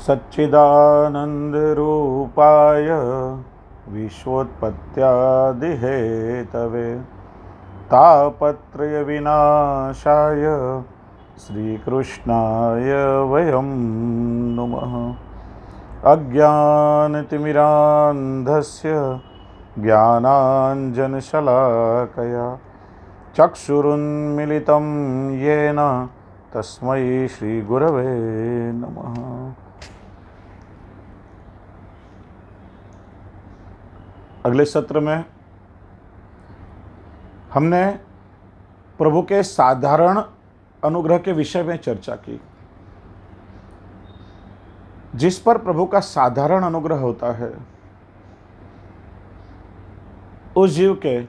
सच्चिदानन्दरूपाय विश्वोत्पत्त्यादिहेतवे तापत्रयविनाशाय श्रीकृष्णाय वयं नुमः। अज्ञानतिमिरान्धस्य ज्ञानाञ्जनशलाकया चक्षुरुन्मिलितं येन तस्मै श्रीगुरवे नमः। अगले सत्र में हमने प्रभु के साधारण अनुग्रह के विषय में चर्चा की। जिस पर प्रभु का साधारण अनुग्रह होता है उस जीव के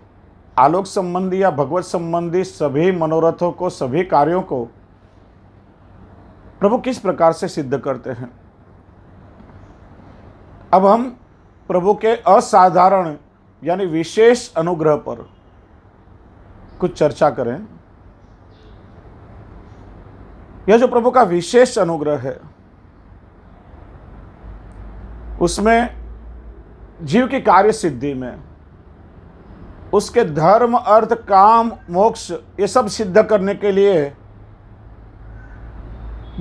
आलोक संबंधी या भगवत संबंधी सभी मनोरथों को, सभी कार्यों को प्रभु किस प्रकार से सिद्ध करते हैं। अब हम प्रभु के असाधारण यानी विशेष अनुग्रह पर कुछ चर्चा करें। यह जो प्रभु का विशेष अनुग्रह है उसमें जीव की कार्य सिद्धि में उसके धर्म, अर्थ, काम, मोक्ष ये सब सिद्ध करने के लिए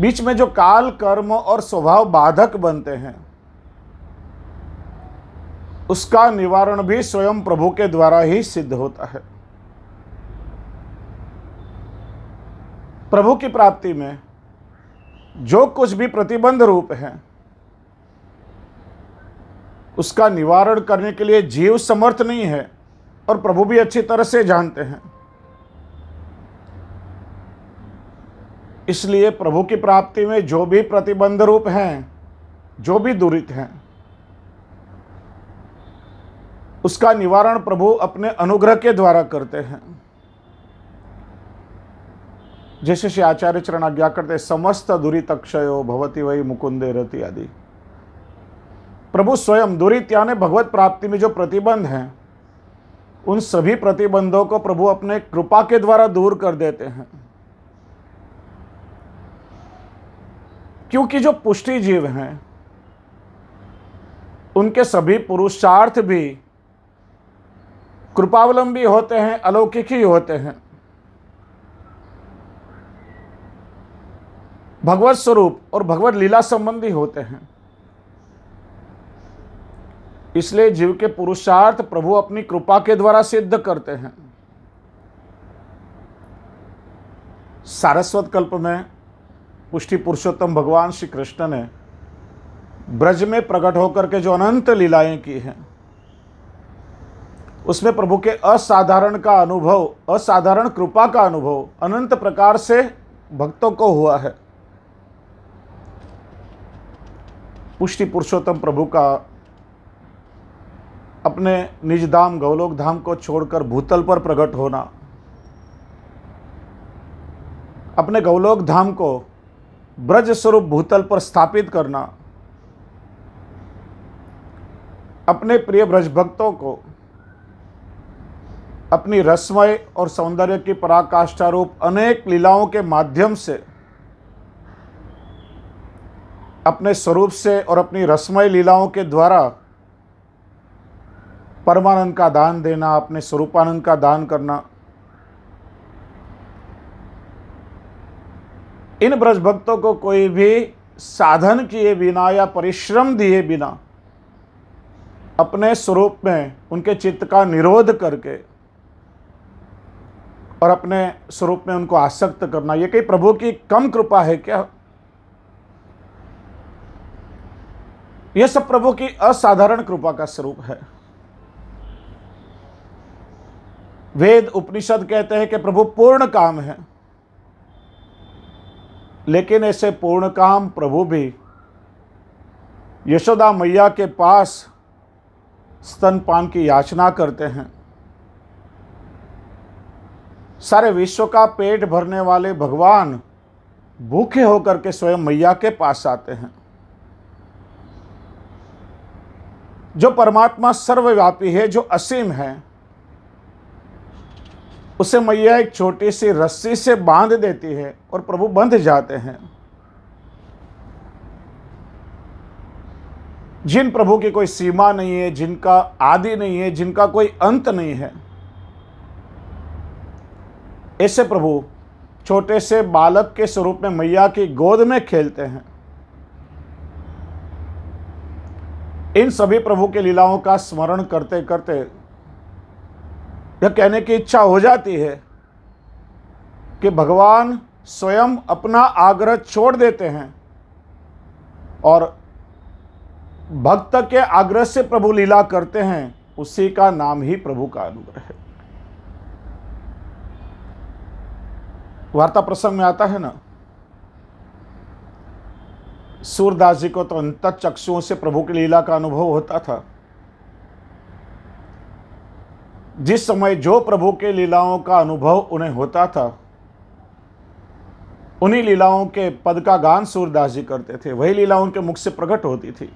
बीच में जो काल, कर्म और स्वभाव बाधक बनते हैं उसका निवारण भी स्वयं प्रभु के द्वारा ही सिद्ध होता है। प्रभु की प्राप्ति में जो कुछ भी प्रतिबंध रूप है उसका निवारण करने के लिए जीव समर्थ नहीं है और प्रभु भी अच्छी तरह से जानते हैं। इसलिए प्रभु की प्राप्ति में जो भी प्रतिबंध रूप हैं, जो भी दुरित हैं, उसका निवारण प्रभु अपने अनुग्रह के द्वारा करते हैं। जैसे श्री आचार्य चरण आज्ञा करते, समस्त दुरित अक्षयो भवति वही मुकुंदे रति आदि। प्रभु स्वयं दुरित यानी भगवत प्राप्ति में जो प्रतिबंध हैं उन सभी प्रतिबंधों को प्रभु अपने कृपा के द्वारा दूर कर देते हैं। क्योंकि जो पुष्टि जीव हैं उनके सभी पुरुषार्थ भी कृपावलंबी होते हैं, अलौकिक ही होते हैं। भगवत स्वरूप और भगवत लीला संबंधी होते हैं। इसलिए जीव के पुरुषार्थ प्रभु अपनी कृपा के द्वारा सिद्ध करते हैं। सारस्वत कल्प में पुष्टि पुरुषोत्तम भगवान श्री कृष्ण ने ब्रज में प्रकट होकर के जो अनंत लीलाएं की हैं उसमें प्रभु के असाधारण का अनुभव, असाधारण कृपा का अनुभव अनंत प्रकार से भक्तों को हुआ है। पुष्टि पुरुषोत्तम प्रभु का अपने निज धाम गौलोक धाम को छोड़कर भूतल पर प्रकट होना, अपने गौलोक धाम को ब्रज स्वरूप भूतल पर स्थापित करना, अपने प्रिय ब्रज भक्तों को अपनी रसमय और सौंदर्य की पराकाष्ठा रूप अनेक लीलाओं के माध्यम से अपने स्वरूप से और अपनी रसमय लीलाओं के द्वारा परमानंद का दान देना, अपने स्वरूपानंद का दान करना, इन ब्रज भक्तों को कोई भी साधन किए बिना या परिश्रम दिए बिना अपने स्वरूप में उनके चित्त का निरोध करके और अपने स्वरूप में उनको आसक्त करना, ये कहीं प्रभु की कम कृपा है क्या? यह सब प्रभु की असाधारण कृपा का स्वरूप है। वेद उपनिषद कहते हैं कि प्रभु पूर्ण काम है, लेकिन ऐसे पूर्ण काम प्रभु भी यशोदा मैया के पास स्तनपान की याचना करते हैं। सारे विश्व का पेट भरने वाले भगवान भूखे होकर के स्वयं मैया के पास आते हैं। जो परमात्मा सर्वव्यापी है, जो असीम है, उसे मैया एक छोटी सी रस्सी से बांध देती है और प्रभु बंध जाते हैं। जिन प्रभु की कोई सीमा नहीं है, जिनका आदि नहीं है, जिनका कोई अंत नहीं है, ऐसे प्रभु छोटे से बालक के स्वरूप में मैया की गोद में खेलते हैं। इन सभी प्रभु के लीलाओं का स्मरण करते करते यह कहने की इच्छा हो जाती है कि भगवान स्वयं अपना आग्रह छोड़ देते हैं और भक्त के आग्रह से प्रभु लीला करते हैं। उसी का नाम ही प्रभु का अनुग्रह है। वार्ता प्रसंग में आता है ना, सूरदास जी को तो अंतः चक्षुओं से प्रभु की लीला का अनुभव होता था। जिस समय जो प्रभु के लीलाओं का अनुभव उन्हें होता था, उन्हीं लीलाओं के पद का गान सूरदास जी करते थे, वही लीला उनके मुख से प्रकट होती थी।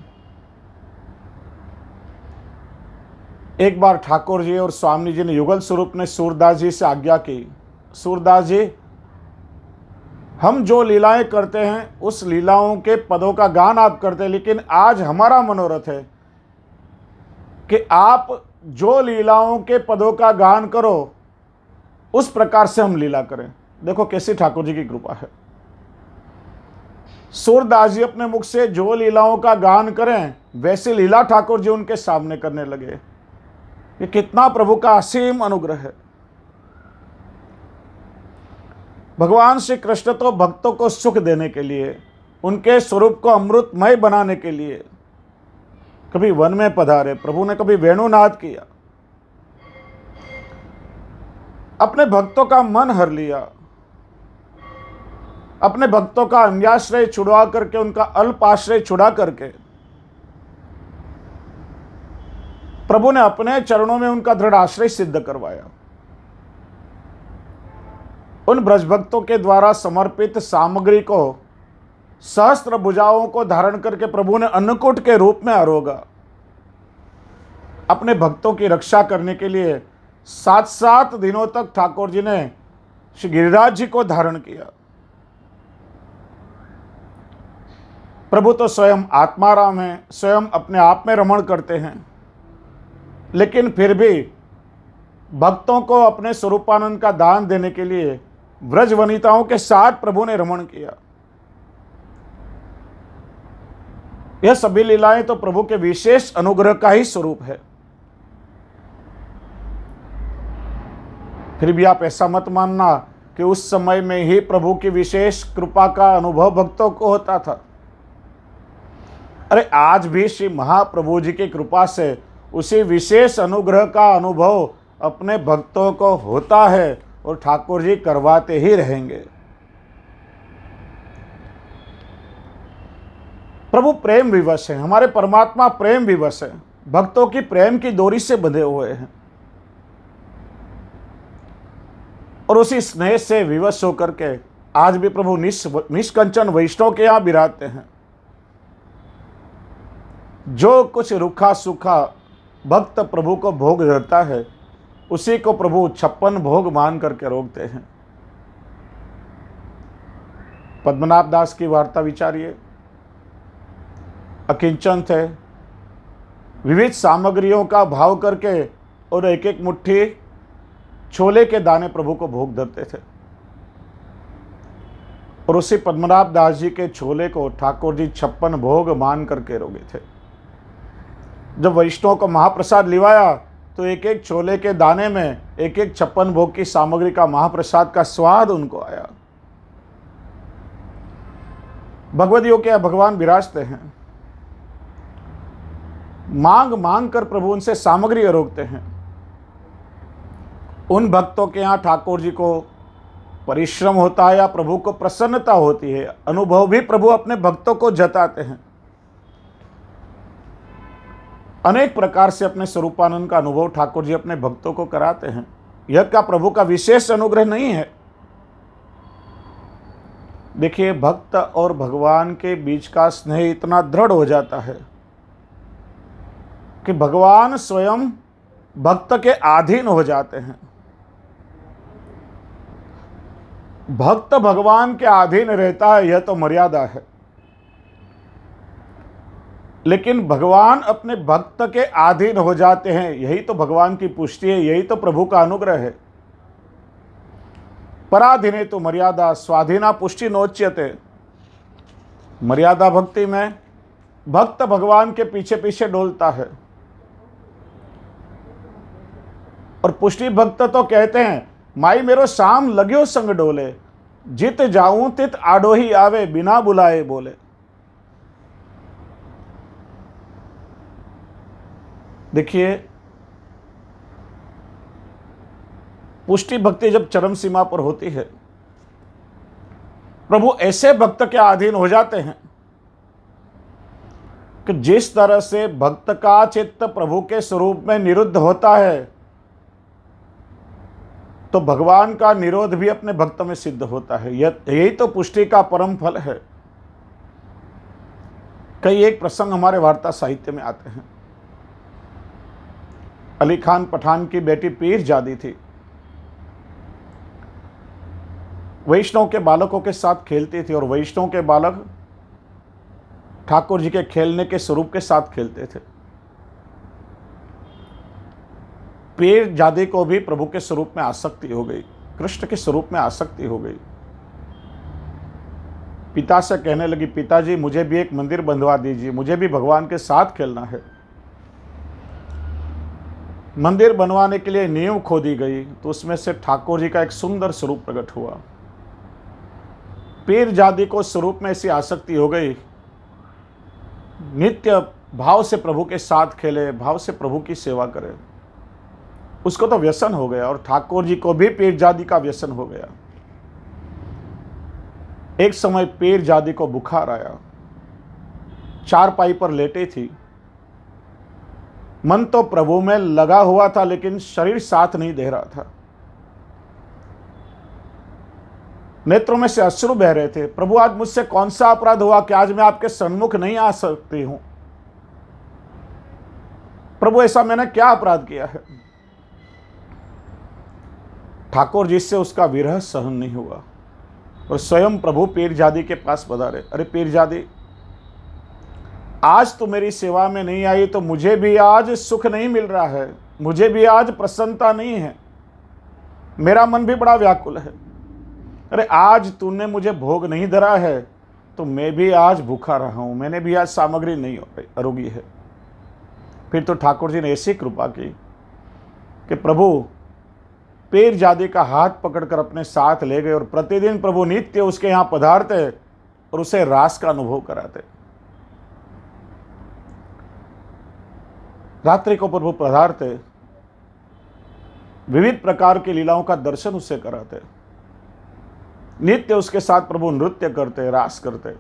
एक बार ठाकुर जी और स्वामी जी ने युगल स्वरूप ने सूरदास जी से आज्ञा की, सूरदास जी, हम जो लीलाएं करते हैं उस लीलाओं के पदों का गान आप करते हैं, लेकिन आज हमारा मनोरथ है कि आप जो लीलाओं के पदों का गान करो उस प्रकार से हम लीला करें। देखो कैसी ठाकुर जी की कृपा है। सूरदास जी अपने मुख से जो लीलाओं का गान करें वैसी लीला ठाकुर जी उनके सामने करने लगे। ये कितना प्रभु का असीम अनुग्रह है। भगवान श्री कृष्ण तो भक्तों को सुख देने के लिए, उनके स्वरूप को अमृतमय बनाने के लिए कभी वन में पधारे, प्रभु ने कभी वेणुनाद किया, अपने भक्तों का मन हर लिया, अपने भक्तों का अन्याश्रय छुड़वा करके, उनका अल्प आश्रय छुड़ा करके प्रभु ने अपने चरणों में उनका दृढ़ आश्रय सिद्ध करवाया। उन ब्रजभक्तों के द्वारा समर्पित सामग्री को, सहस्त्र भुजाओं को धारण करके प्रभु ने अन्नकूट के रूप में आरोगा। अपने भक्तों की रक्षा करने के लिए 7-7 दिनों तक ठाकुर जी ने श्री गिरिराज जी को धारण किया। प्रभु तो स्वयं आत्माराम है, स्वयं अपने आप में रमण करते हैं, लेकिन फिर भी भक्तों को अपने स्वरूपानंद का दान देने के लिए व्रज वनिताओं के साथ प्रभु ने रमण किया। यह सभी लीलाएं तो प्रभु के विशेष अनुग्रह का ही स्वरूप है। फिर भी आप ऐसा मत मानना कि उस समय में ही प्रभु की विशेष कृपा का अनुभव भक्तों को होता था। अरे आज भी श्री महाप्रभु जी की कृपा से उसी विशेष अनुग्रह का अनुभव अपने भक्तों को होता है और ठाकुर जी करवाते ही रहेंगे। प्रभु प्रेम विवश है, हमारे परमात्मा प्रेम विवश है, भक्तों की प्रेम की डोरी से बंधे हुए हैं और उसी स्नेह से विवश होकर के आज भी प्रभु निष्कंचन वैष्णव के यहाँ विराजते हैं। जो कुछ रूखा सूखा भक्त प्रभु को भोग धरता है, उसी को प्रभु 56 भोग मान करके रोकते हैं। पद्मनाभ दास की वार्ता विचारिए। अकिंचन थे, विविध सामग्रियों का भाव करके और एक एक मुट्ठी छोले के दाने प्रभु को भोग धरते थे और उसी पद्मनाभ दास जी के छोले को ठाकुर जी 56 भोग मान करके रोगे थे। जब वैष्णव को महाप्रसाद लिवाया तो एक एक छोले के दाने में एक एक 56 भोग की सामग्री का महाप्रसाद का स्वाद उनको आया। भगवदियों के भगवान विराजते हैं, मांग मांग कर प्रभु उनसे सामग्री रोकते हैं। उन भक्तों के यहाँ ठाकुर जी को परिश्रम होता है या प्रभु को प्रसन्नता होती है, अनुभव भी प्रभु अपने भक्तों को जताते हैं। अनेक प्रकार से अपने स्वरूपानंद का अनुभव ठाकुर जी अपने भक्तों को कराते हैं। यह क्या प्रभु का विशेष अनुग्रह नहीं है? देखिए, भक्त और भगवान के बीच का स्नेह इतना दृढ़ हो जाता है कि भगवान स्वयं भक्त के अधीन हो जाते हैं। भक्त भगवान के अधीन रहता है, यह तो मर्यादा है। लेकिन भगवान अपने भक्त के अधीन हो जाते हैं। यही तो भगवान की पुष्टि है, यही तो प्रभु का अनुग्रह है। पराधीने तो मर्यादा स्वाधीना पुष्टि नोच्यते। मर्यादा भक्ति में भक्त भगवान के पीछे पीछे डोलता है, और पुष्टि भक्त तो कहते हैं माई मेरो शाम लग्यो संग डोले, जित जाऊं तित आडो ही आवे, बिना बुलाए बोले। देखिए, पुष्टि भक्ति जब चरम सीमा पर होती है, प्रभु ऐसे भक्त के अधीन हो जाते हैं कि जिस तरह से भक्त का चित्त प्रभु के स्वरूप में निरुद्ध होता है, तो भगवान का निरोध भी अपने भक्त में सिद्ध होता है। यही तो पुष्टि का परम फल है। कई एक प्रसंग हमारे वार्ता साहित्य में आते हैं। अली खान पठान की बेटी पीरजादी थी। वैष्णव के बालकों के साथ खेलती थी, और वैष्णव के बालक ठाकुर जी के खेलने के स्वरूप के साथ खेलते थे। पीरजादी को भी प्रभु के स्वरूप में आसक्ति हो गई, कृष्ण के स्वरूप में आसक्ति हो गई। पिता से कहने लगी, पिताजी मुझे भी एक मंदिर बंधवा दीजिए, मुझे भी भगवान के साथ खेलना है। मंदिर बनवाने के लिए नींव खोदी गई, तो उसमें से ठाकुर जी का एक सुंदर स्वरूप प्रकट हुआ। पीरजादी को स्वरूप में ऐसी आसक्ति हो गई, नित्य भाव से प्रभु के साथ खेले, भाव से प्रभु की सेवा करे। उसको तो व्यसन हो गया, और ठाकुर जी को भी पीरजादी का व्यसन हो गया। एक समय पीरजादी को बुखार आया, चारपाई पर लेटी थी। मन तो प्रभु में लगा हुआ था, लेकिन शरीर साथ नहीं दे रहा था। नेत्रों में से अश्रु बह रहे थे। प्रभु, आज मुझसे कौन सा अपराध हुआ कि आज मैं आपके सन्मुख नहीं आ सकती हूं? प्रभु, ऐसा मैंने क्या अपराध किया है? ठाकुर जी से उसका विरह सहन नहीं हुआ, और स्वयं प्रभु पीरजादी के पास पधारे। अरे पीरजादी, आज तो मेरी सेवा में नहीं आई, तो मुझे भी आज सुख नहीं मिल रहा है, मुझे भी आज प्रसन्नता नहीं है, मेरा मन भी बड़ा व्याकुल है। अरे आज तूने मुझे भोग नहीं धरा है, तो मैं भी आज भूखा रहा हूं, मैंने भी आज सामग्री नहीं अरोगी है। फिर तो ठाकुर जी ने ऐसी कृपा की कि प्रभु पीरजादी का हाथ पकड़कर अपने साथ ले गए, और प्रतिदिन प्रभु नित्य उसके यहाँ पधारते और उसे रास का अनुभव कराते। रात्रि को प्रभु पधारते, विविध प्रकार की लीलाओं का दर्शन उससे कराते। नित्य उसके साथ प्रभु नृत्य करते, रास करते।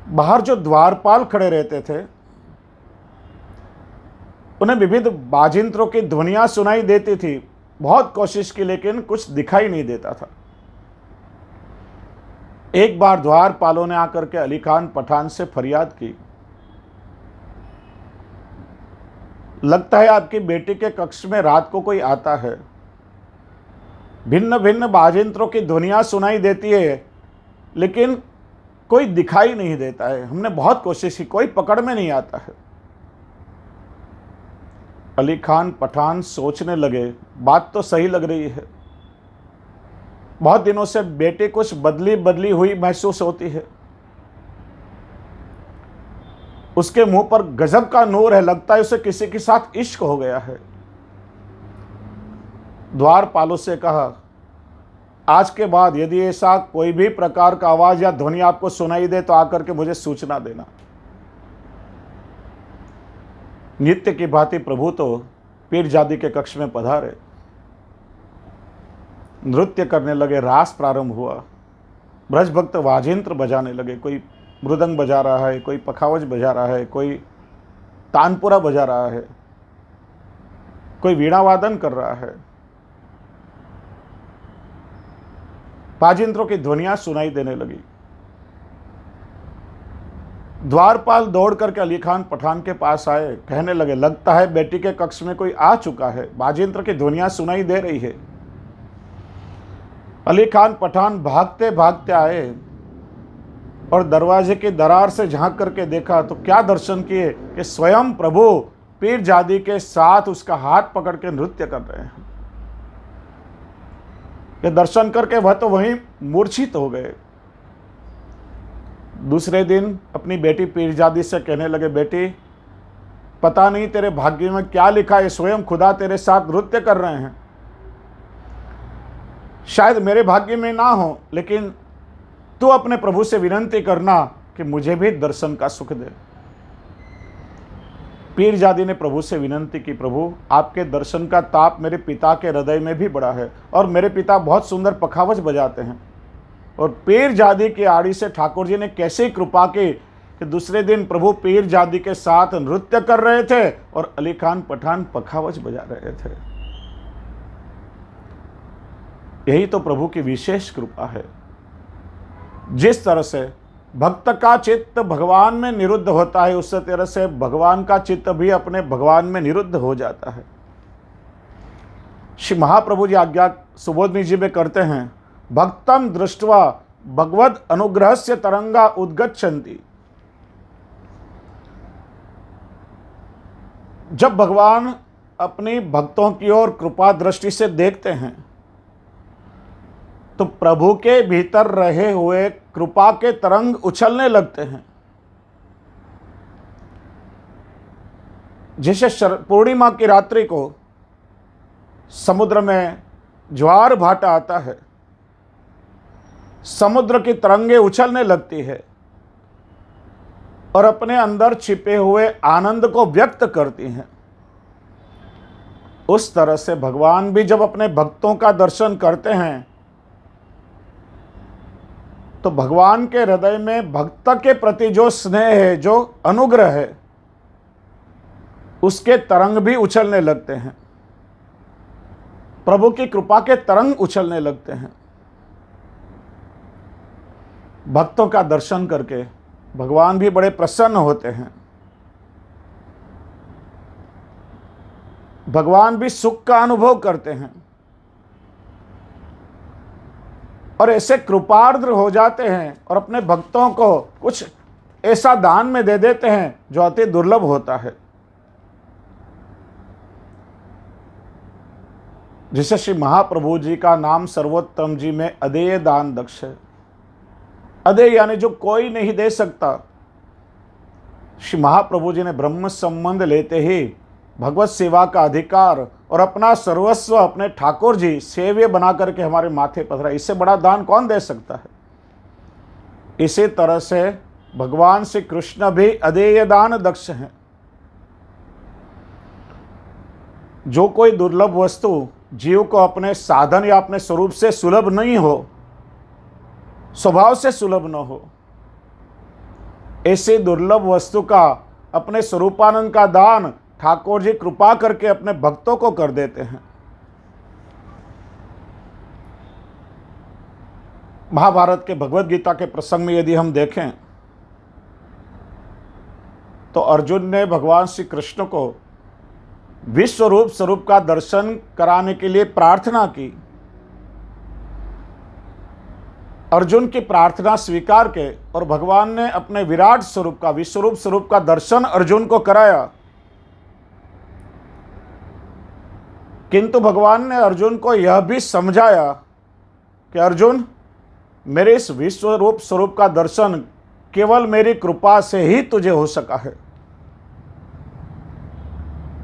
बाहर जो द्वारपाल खड़े रहते थे, उन्हें विविध बाजिंत्रों की ध्वनियां सुनाई देती थी। बहुत कोशिश की, लेकिन कुछ दिखाई नहीं देता था। एक बार द्वारपालों ने आकर के अली खान पठान से फरियाद की, लगता है आपकी बेटी के कक्ष में रात को कोई आता है, भिन्न भिन्न बाजिंत्रों की ध्वनियां सुनाई देती है, लेकिन कोई दिखाई नहीं देता है। हमने बहुत कोशिश की, कोई पकड़ में नहीं आता है। अली खान पठान सोचने लगे, बात तो सही लग रही है। बहुत दिनों से बेटी कुछ बदली बदली हुई महसूस होती है। उसके मुंह पर गजब का नूर है, लगता है उसे किसी के साथ इश्क हो गया है। द्वारपालों से कहा, आज के बाद यदि ऐसा कोई भी प्रकार का आवाज या ध्वनि आपको सुनाई दे, तो आकर के मुझे सूचना देना। नित्य की भांति प्रभु तो पीरजादी के कक्ष में पधारे, नृत्य करने लगे, रास प्रारंभ हुआ। ब्रज भक्त वाजिंत्र बजाने लगे, कोई मृदंग बजा रहा है, कोई पखावज बजा रहा है, कोई तानपुरा बजा रहा है, कोई वीणा वादन कर रहा है। वाजिंत्रों की ध्वनियां सुनाई देने लगी। द्वारपाल दौड़ करके अली खान पठान के पास आए, कहने लगे, लगता है बेटी के कक्ष में कोई आ चुका है, वाजिंत्र की ध्वनियां सुनाई दे रही है। अली खान पठान भागते भागते आए, और दरवाजे की दरार से झांक करके देखा तो क्या दर्शन किए कि स्वयं प्रभु पीरजादी के साथ उसका हाथ पकड़ के नृत्य कर रहे हैं। ये दर्शन करके वह तो वहीं मूर्छित हो गए। दूसरे दिन अपनी बेटी पीरजादी से कहने लगे, बेटी पता नहीं तेरे भाग्य में क्या लिखा है, स्वयं खुदा तेरे साथ नृत्य कर रहे हैं। शायद मेरे भाग्य में ना हो, लेकिन तू अपने प्रभु से विनती करना कि मुझे भी दर्शन का सुख दे। पीरजादी ने प्रभु से विनती की, प्रभु आपके दर्शन का ताप मेरे पिता के हृदय में भी बड़ा है और मेरे पिता बहुत सुंदर पखावज बजाते हैं। और पीरजादी की आड़ी से ठाकुर जी ने कैसे कृपा की कि दूसरे दिन प्रभु पीरजादी के साथ नृत्य कर रहे थे और अली खान पठान पखावज बजा रहे थे। यही तो प्रभु की विशेष कृपा है। जिस तरह से भक्त का चित्त भगवान में निरुद्ध होता है, उस तरह से भगवान का चित्त भी अपने भगवान में निरुद्ध हो जाता है। श्री महाप्रभु जी आज्ञा सुबोधनी जी में करते हैं, भक्तम दृष्ट्वा भगवद अनुग्रहस्य तरंगा उद्गच्छन्ति। जब भगवान अपनी भक्तों की ओर कृपा दृष्टि से देखते हैं तो प्रभु के भीतर रहे हुए कृपा के तरंग उछलने लगते हैं। जैसे पूर्णिमा की रात्रि को समुद्र में ज्वार भाटा आता है, समुद्र की तरंगे उछलने लगती है और अपने अंदर छिपे हुए आनंद को व्यक्त करती हैं। उस तरह से भगवान भी जब अपने भक्तों का दर्शन करते हैं तो भगवान के हृदय में भक्त के प्रति जो स्नेह है, जो अनुग्रह है, उसके तरंग भी उछलने लगते हैं। प्रभु की कृपा के तरंग उछलने लगते हैं। भक्तों का दर्शन करके भगवान भी बड़े प्रसन्न होते हैं। भगवान भी सुख का अनुभव करते हैं और ऐसे कृपार्द्र हो जाते हैं और अपने भक्तों को कुछ ऐसा दान में दे देते हैं जो अति दुर्लभ होता है। जिसे श्री महाप्रभु जी का नाम सर्वोत्तम जी में अदेय दान दक्ष है। अदेय यानी जो कोई नहीं दे सकता। श्री महाप्रभु जी ने ब्रह्म संबंध लेते ही भगवत सेवा का अधिकार और अपना सर्वस्व अपने ठाकुर जी सेव्य बना करके हमारे माथे पधरा। इससे बड़ा दान कौन दे सकता है। इसी तरह से भगवान श्री कृष्ण भी अदेय दान दक्ष हैं। जो कोई दुर्लभ वस्तु जीव को अपने साधन या अपने स्वरूप से सुलभ नहीं हो, स्वभाव से सुलभ न हो, ऐसी दुर्लभ वस्तु का अपने स्वरूपानंद का दान ठाकुर जी कृपा करके अपने भक्तों को कर देते हैं। महाभारत के भगवत गीता के प्रसंग में यदि हम देखें तो अर्जुन ने भगवान श्री कृष्ण को विश्वरूप स्वरूप का दर्शन कराने के लिए प्रार्थना की। अर्जुन की प्रार्थना स्वीकार के और भगवान ने अपने विराट स्वरूप का विश्वरूप स्वरूप का दर्शन अर्जुन को कराया। किंतु भगवान ने अर्जुन को यह भी समझाया कि अर्जुन, मेरे इस विश्वरूप स्वरूप का दर्शन केवल मेरी कृपा से ही तुझे हो सका है।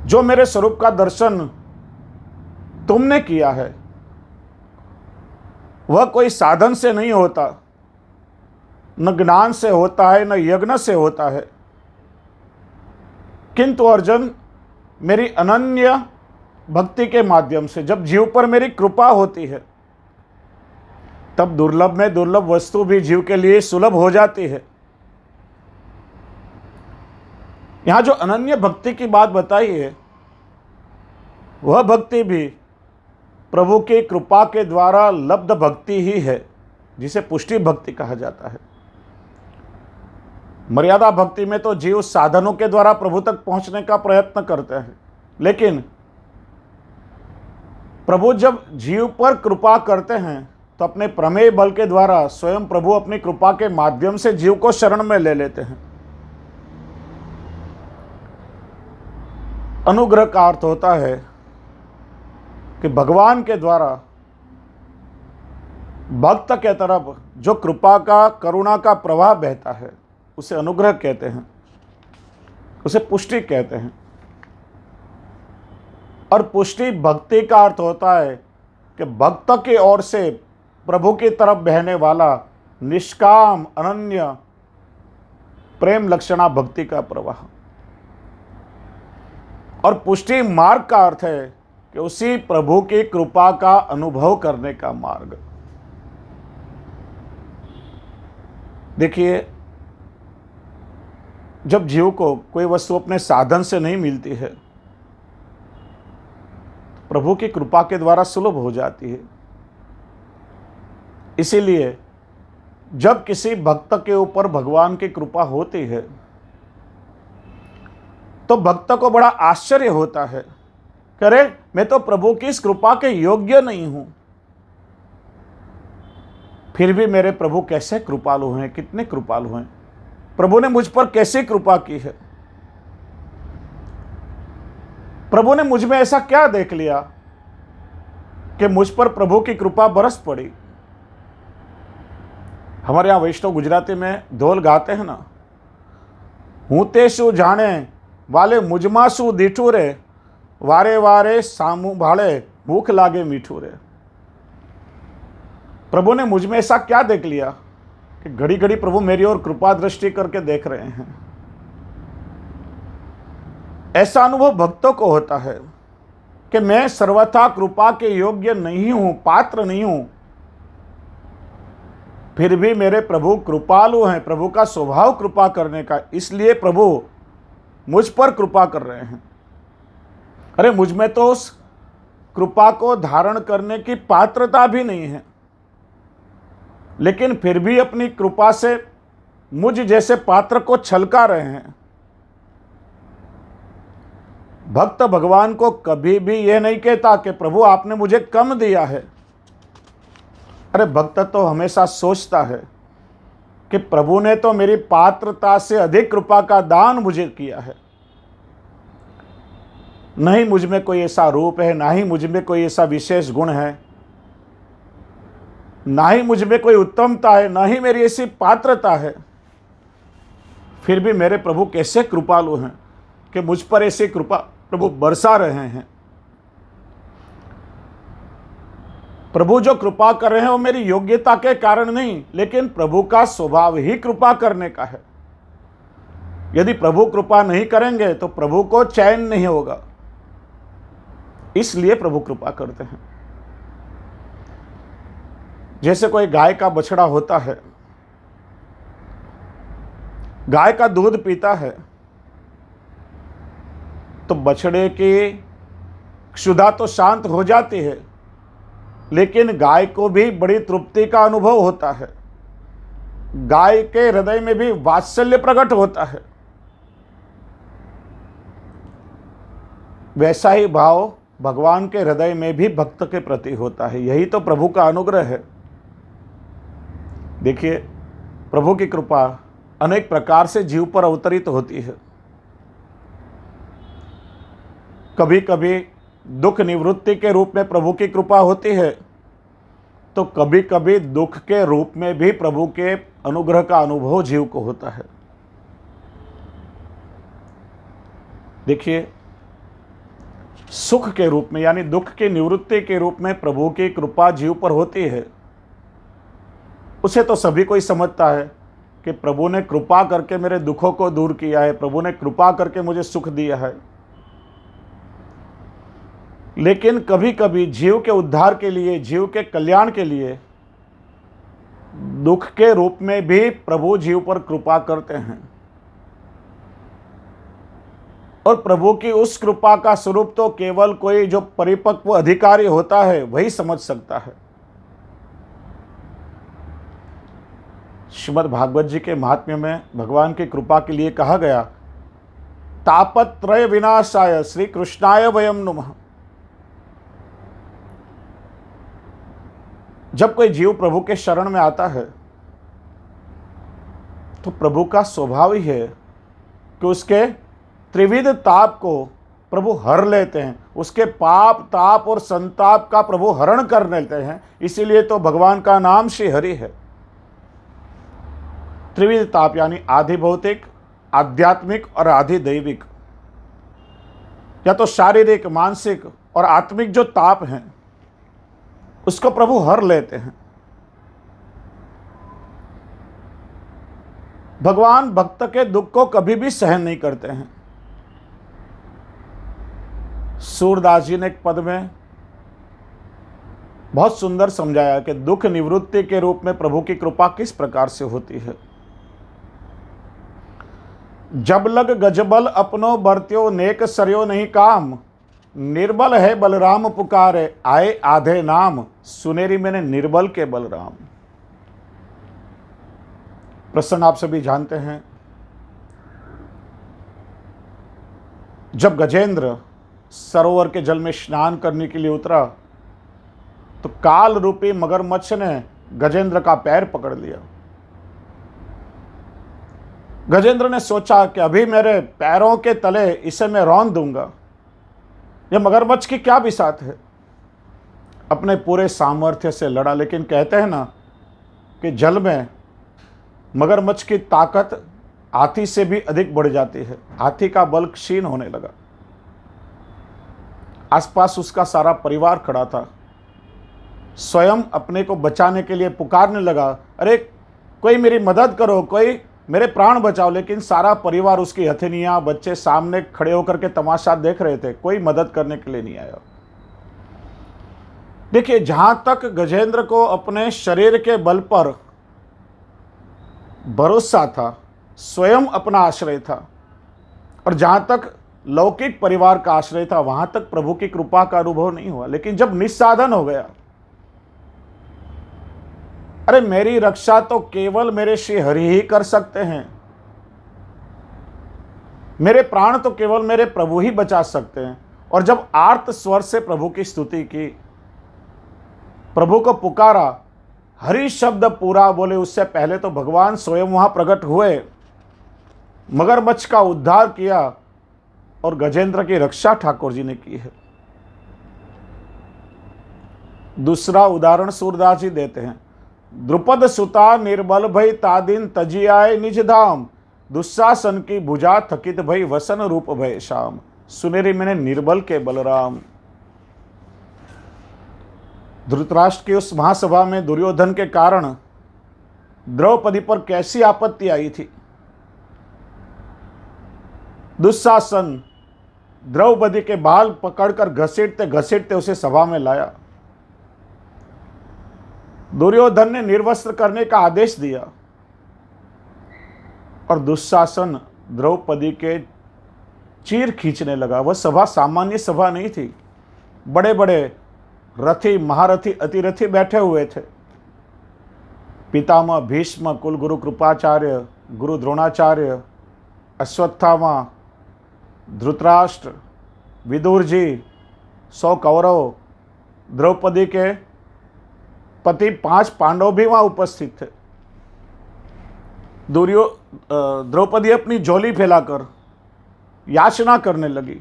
जो मेरे स्वरूप का दर्शन तुमने किया है वह कोई साधन से नहीं होता, न ज्ञान से होता है, न यज्ञ से होता है। किंतु अर्जुन, मेरी अनन्य भक्ति के माध्यम से जब जीव पर मेरी कृपा होती है तब दुर्लभ में दुर्लभ वस्तु भी जीव के लिए सुलभ हो जाती है। यहां जो अनन्य भक्ति की बात बताई है वह भक्ति भी प्रभु की कृपा के द्वारा लब्ध भक्ति ही है, जिसे पुष्टि भक्ति कहा जाता है। मर्यादा भक्ति में तो जीव साधनों के द्वारा प्रभु तक पहुंचने का प्रयत्न करते हैं, लेकिन प्रभु जब जीव पर कृपा करते हैं तो अपने प्रमेय बल के द्वारा स्वयं प्रभु अपनी कृपा के माध्यम से जीव को शरण में ले लेते हैं। अनुग्रह का अर्थ होता है कि भगवान के द्वारा भक्त के तरफ जो कृपा का, करुणा का प्रवाह बहता है, उसे अनुग्रह कहते हैं, उसे पुष्टि कहते हैं। और पुष्टि भक्ति का अर्थ होता है कि भक्त की ओर से प्रभु की तरफ बहने वाला निष्काम अनन्य प्रेम लक्षणा भक्ति का प्रवाह। और पुष्टि मार्ग का अर्थ है कि उसी प्रभु की कृपा का अनुभव करने का मार्ग। देखिए, जब जीव को कोई वस्तु अपने साधन से नहीं मिलती है, प्रभु की कृपा के द्वारा सुलभ हो जाती है। इसीलिए जब किसी भक्त के ऊपर भगवान की कृपा होती है तो भक्त को बड़ा आश्चर्य होता है, करे मैं तो प्रभु की इस कृपा के योग्य नहीं हूं, फिर भी मेरे प्रभु कैसे कृपालु हैं, कितने कृपालु हैं, प्रभु ने मुझ पर कैसी कृपा की है, प्रभु ने मुझ में ऐसा क्या देख लिया कि मुझ पर प्रभु की कृपा बरस पड़ी। हमारे यहाँ वैष्णव गुजराती में ढोल गाते हैं ना, हूँ ते शू जाने वाले मुझमा शू दीठू रे, वारे वारे सामू भाड़े भूख लागे मीठू रे। प्रभु ने मुझ में ऐसा क्या देख लिया कि घड़ी घड़ी प्रभु मेरी ओर कृपा दृष्टि करके देख रहे हैं। ऐसा अनुभव भक्तों को होता है कि मैं सर्वथा कृपा के योग्य नहीं हूं, पात्र नहीं हूं, फिर भी मेरे प्रभु कृपालु हैं, प्रभु का स्वभाव कृपा करने का, इसलिए प्रभु मुझ पर कृपा कर रहे हैं। अरे मुझ में तो उस कृपा को धारण करने की पात्रता भी नहीं है, लेकिन फिर भी अपनी कृपा से मुझ जैसे पात्र को छलका रहे हैं। भक्त भगवान को कभी भी यह नहीं कहता कि प्रभु आपने मुझे कम दिया है। अरे भक्त तो हमेशा सोचता है कि प्रभु ने तो मेरी पात्रता से अधिक कृपा का दान मुझे किया है। नहीं मुझ में कोई ऐसा रूप है, ना ही मुझ में कोई ऐसा विशेष गुण है, ना ही मुझ में कोई उत्तमता है, ना ही मेरी ऐसी पात्रता है, फिर भी मेरे प्रभु कैसे कृपालु हैं कि मुझ पर ऐसी कृपा प्रभु बरसा रहे हैं। प्रभु जो कृपा कर रहे हैं वो मेरी योग्यता के कारण नहीं, लेकिन प्रभु का स्वभाव ही कृपा करने का है। यदि प्रभु कृपा नहीं करेंगे तो प्रभु को चैन नहीं होगा, इसलिए प्रभु कृपा करते हैं। जैसे कोई गाय का बछड़ा होता है, गाय का दूध पीता है तो बछड़े की क्षुधा तो शांत हो जाती है, लेकिन गाय को भी बड़ी तृप्ति का अनुभव होता है। गाय के हृदय में भी वात्सल्य प्रकट होता है। वैसा ही भाव भगवान के हृदय में भी भक्त के प्रति होता है। यही तो प्रभु का अनुग्रह है। देखिए, प्रभु की कृपा अनेक प्रकार से जीव पर अवतरित होती है। कभी कभी दुख निवृत्ति के रूप में प्रभु की कृपा होती है, तो कभी कभी दुख के रूप में भी प्रभु के अनुग्रह का अनुभव जीव को होता है। देखिए, सुख के रूप में यानी दुख की निवृत्ति के रूप में प्रभु की कृपा जीव पर होती है। उसे तो सभी कोई समझता है कि प्रभु ने कृपा करके मेरे दुखों को दूर किया है, प्रभु ने कृपा करके मुझे सुख दिया है। लेकिन कभी कभी जीव के उद्धार के लिए, जीव के कल्याण के लिए दुख के रूप में भी प्रभु जीव पर कृपा करते हैं। और प्रभु की उस कृपा का स्वरूप तो केवल कोई जो परिपक्व अधिकारी होता है वही समझ सकता है। श्रीमद् भागवत जी के महात्म्य में भगवान की कृपा के लिए कहा गया, तापत्रय विनाशाय श्री कृष्णाय वयम नुमः। जब कोई जीव प्रभु के शरण में आता है तो प्रभु का स्वभाव ही है कि उसके त्रिविध ताप को प्रभु हर लेते हैं, उसके पाप ताप और संताप का प्रभु हरण कर लेते हैं। इसीलिए तो भगवान का नाम श्री हरि है। त्रिविध ताप यानी आधि भौतिक, आध्यात्मिक और आधि दैविक, या तो शारीरिक, मानसिक और आत्मिक जो ताप हैं उसको प्रभु हर लेते हैं। भगवान भक्त के दुख को कभी भी सहन नहीं करते हैं। सूरदास जी ने एक पद में बहुत सुंदर समझाया कि दुख निवृत्ति के रूप में प्रभु की कृपा किस प्रकार से होती है। जब लग गजबल अपनो बरत्यो नेक सरयो नहीं काम, निर्बल है बलराम पुकारे आए आधे नाम, सुनेरी मैंने निर्बल के बलराम। प्रसंग आप सभी जानते हैं। जब गजेंद्र सरोवर के जल में स्नान करने के लिए उतरा तो काल रूपी मगरमच्छ ने गजेंद्र का पैर पकड़ लिया। गजेंद्र ने सोचा कि अभी मेरे पैरों के तले इसे मैं रौंद दूंगा। यह मगरमच्छ की क्या बिसात है। अपने पूरे सामर्थ्य से लड़ा, लेकिन कहते हैं ना कि जल में मगरमच्छ की ताकत हाथी से भी अधिक बढ़ जाती है। हाथी का बल क्षीण होने लगा। आसपास उसका सारा परिवार खड़ा था। स्वयं अपने को बचाने के लिए पुकारने लगा, अरे कोई मेरी मदद करो, कोई मेरे प्राण बचाओ। लेकिन सारा परिवार, उसकी हथेलियां, बच्चे सामने खड़े होकर के तमाशा देख रहे थे। कोई मदद करने के लिए नहीं आया। देखिए, जहां तक गजेंद्र को अपने शरीर के बल पर भरोसा था, स्वयं अपना आश्रय था, और जहां तक लौकिक परिवार का आश्रय था, वहां तक प्रभु की कृपा का अनुभव नहीं हुआ। लेकिन जब निस्साधन हो गया, अरे मेरी रक्षा तो केवल मेरे श्री हरि ही कर सकते हैं, मेरे प्राण तो केवल मेरे प्रभु ही बचा सकते हैं। और जब आर्त स्वर से प्रभु की स्तुति की, प्रभु को पुकारा, हरि शब्द पूरा बोले, उससे पहले तो भगवान स्वयं वहां प्रकट हुए, मगरमच्छ का उद्धार किया और गजेंद्र की रक्षा ठाकुर जी ने की है। दूसरा उदाहरण सूरदास जी देते हैं। द्रुपद सुता निर्बल भई तादिन तजी आए निज धाम, दुस्शासन की भुजा थकित भई वसन रूप भय शाम, सुनेरी मैंने निर्बल के बलराम। धृतराष्ट्र की उस महासभा में दुर्योधन के कारण द्रौपदी पर कैसी आपत्ति आई थी। दुस्शासन द्रौपदी के बाल पकड़कर घसीटते घसीटते उसे सभा में लाया। दुर्योधन ने निर्वस्त्र करने का आदेश दिया और दुस्शासन द्रौपदी के चीर खींचने लगा। वह सभा सामान्य सभा नहीं थी। बड़े बड़े रथी, महारथी, अतिरथी बैठे हुए थे। पितामह भीष्म, कुलगुरु कृपाचार्य, गुरु द्रोणाचार्य, अश्वत्थामा, धृतराष्ट्र, विदुर जी, 100 कौरव, द्रौपदी के पति 5 पांडव भी वहां उपस्थित थे। द्रौपदी अपनी झोली फैलाकर याचना करने लगी।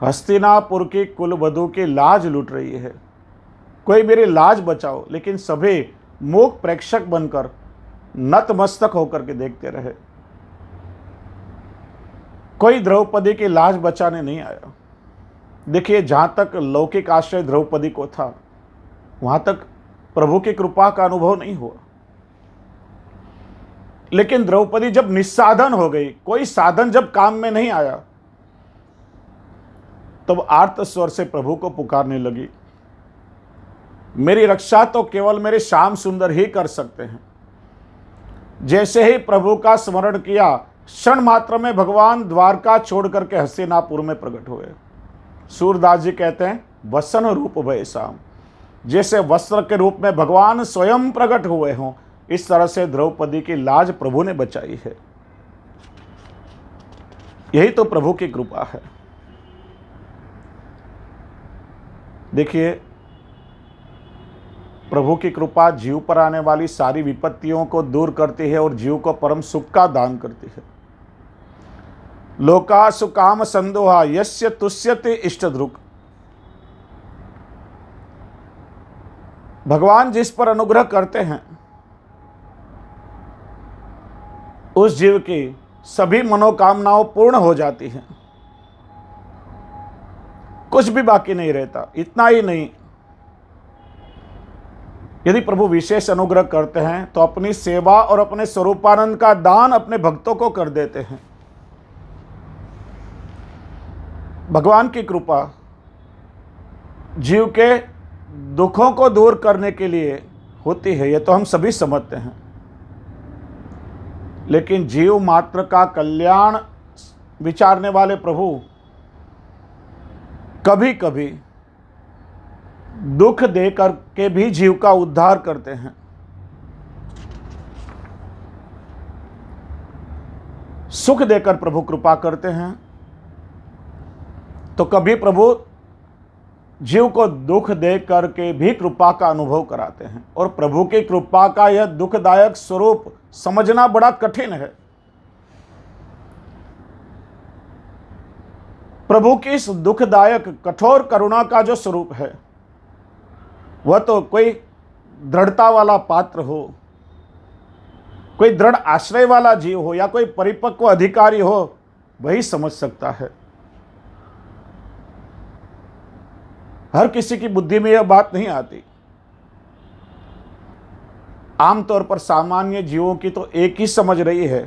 हस्तिनापुर की कुलवधू की लाज लूट रही है, कोई मेरी लाज बचाओ। लेकिन सभी मूक प्रेक्षक बनकर नतमस्तक होकर के देखते रहे। कोई द्रौपदी की लाज बचाने नहीं आया। देखिए, जहां तक लौकिक आश्रय द्रौपदी को था, वहां तक प्रभु की कृपा का अनुभव नहीं हुआ। लेकिन द्रौपदी जब निस्साधन हो गई, कोई साधन जब काम में नहीं आया, तब आर्त स्वर से प्रभु को पुकारने लगी। मेरी रक्षा तो केवल मेरे श्याम सुंदर ही कर सकते हैं। जैसे ही प्रभु का स्मरण किया, क्षण मात्र में भगवान द्वारका छोड़ करके हस्तिनापुर में प्रकट हुए। सूरदास जी कहते हैं, वसन रूप भय शाम। जैसे वस्त्र के रूप में भगवान स्वयं प्रकट हुए हों, इस तरह से द्रौपदी की लाज प्रभु ने बचाई है। यही तो प्रभु की कृपा है। देखिए, प्रभु की कृपा जीव पर आने वाली सारी विपत्तियों को दूर करती है और जीव को परम सुख का दान करती है। लोका सुकाम संदोहा यस्य तुष्यते इष्टदृक्। भगवान जिस पर अनुग्रह करते हैं उस जीव की सभी मनोकामनाओं पूर्ण हो जाती हैं, कुछ भी बाकी नहीं रहता। इतना ही नहीं, यदि प्रभु विशेष अनुग्रह करते हैं तो अपनी सेवा और अपने स्वरूपानंद का दान अपने भक्तों को कर देते हैं। भगवान की कृपा जीव के दुखों को दूर करने के लिए होती है, यह तो हम सभी समझते हैं। लेकिन जीव मात्र का कल्याण विचारने वाले प्रभु कभी कभी दुख देकर के भी जीव का उद्धार करते हैं। सुख देकर प्रभु कृपा करते हैं तो कभी प्रभु जीव को दुख दे करके भी कृपा का अनुभव कराते हैं। और प्रभु की कृपा का यह दुखदायक स्वरूप समझना बड़ा कठिन है। प्रभु की इस दुखदायक कठोर करुणा का जो स्वरूप है वह तो कोई दृढ़ता वाला पात्र हो, कोई दृढ़ आश्रय वाला जीव हो या कोई परिपक्व अधिकारी हो, वही समझ सकता है। हर किसी की बुद्धि में यह बात नहीं आती। आमतौर पर सामान्य जीवों की तो एक ही समझ रही है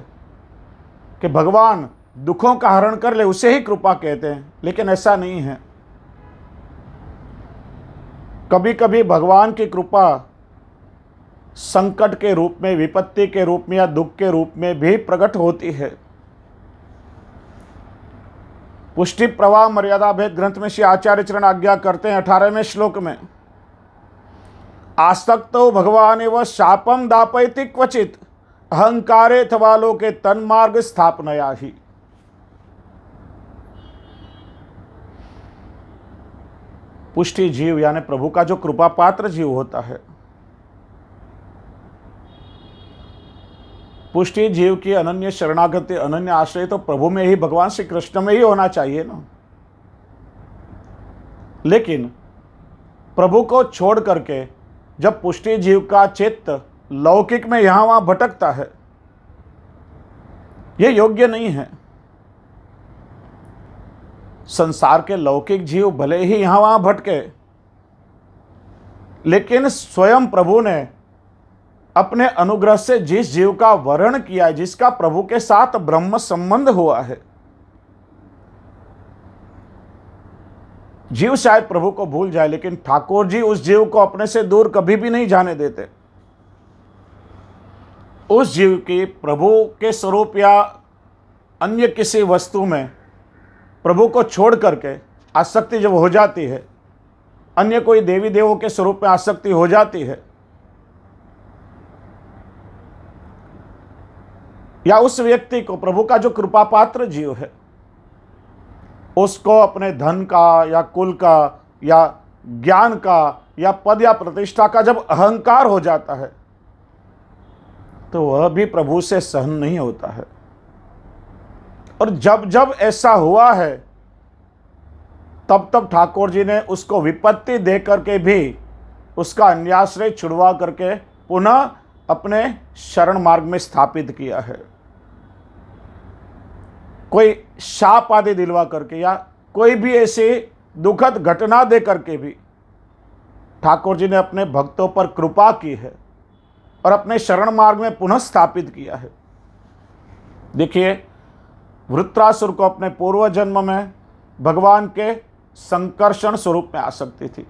कि भगवान दुखों का हरण कर ले, उसे ही कृपा कहते हैं। लेकिन ऐसा नहीं है। कभी कभी भगवान की कृपा संकट के रूप में, विपत्ति के रूप में या दुख के रूप में भी प्रकट होती है। पुष्टि प्रवाह मर्यादा भेद ग्रंथ में श्री आचार्य चरण आज्ञा करते हैं 18वें श्लोक में, आसक्तो भगवान एवं शापम दापयति क्वचित अहंकारे अथवा लोके तन्मार्ग स्थापनया ही। पुष्टि जीव यानी प्रभु का जो कृपा पात्र जीव होता है, पुष्टि जीव की अनन्य शरणागति, अनन्य आश्रय तो प्रभु में ही, भगवान श्री कृष्ण में ही होना चाहिए ना। लेकिन प्रभु को छोड़ करके जब पुष्टि जीव का चित्त लौकिक में यहां वहां भटकता है, यह योग्य नहीं है। संसार के लौकिक जीव भले ही यहां वहां भटके, लेकिन स्वयं प्रभु ने अपने अनुग्रह से जिस जीव का वर्ण किया है, जिसका प्रभु के साथ ब्रह्म संबंध हुआ है, जीव शायद प्रभु को भूल जाए लेकिन ठाकुर जी उस जीव को अपने से दूर कभी भी नहीं जाने देते। उस जीव की प्रभु के स्वरूप या अन्य किसी वस्तु में प्रभु को छोड़ करके आसक्ति जब हो जाती है, अन्य कोई देवी देवों के स्वरूप में आसक्ति हो जाती है, या उस व्यक्ति को प्रभु का जो कृपा पात्र जीव है उसको अपने धन का या कुल का या ज्ञान का या पद या प्रतिष्ठा का जब अहंकार हो जाता है तो वह भी प्रभु से सहन नहीं होता है। और जब जब ऐसा हुआ है तब तब ठाकुर जी ने उसको विपत्ति दे करके भी उसका अन्याश्रय छुड़वा करके पुनः अपने शरण मार्ग में स्थापित किया है। कोई शाप आदि दिलवा करके या कोई भी ऐसी दुखद घटना दे करके भी ठाकुर जी ने अपने भक्तों पर कृपा की है और अपने शरण मार्ग में पुनः स्थापित किया है। देखिए, वृत्रासुर को अपने पूर्व जन्म में भगवान के संकर्षण स्वरूप में आसक्ति थी।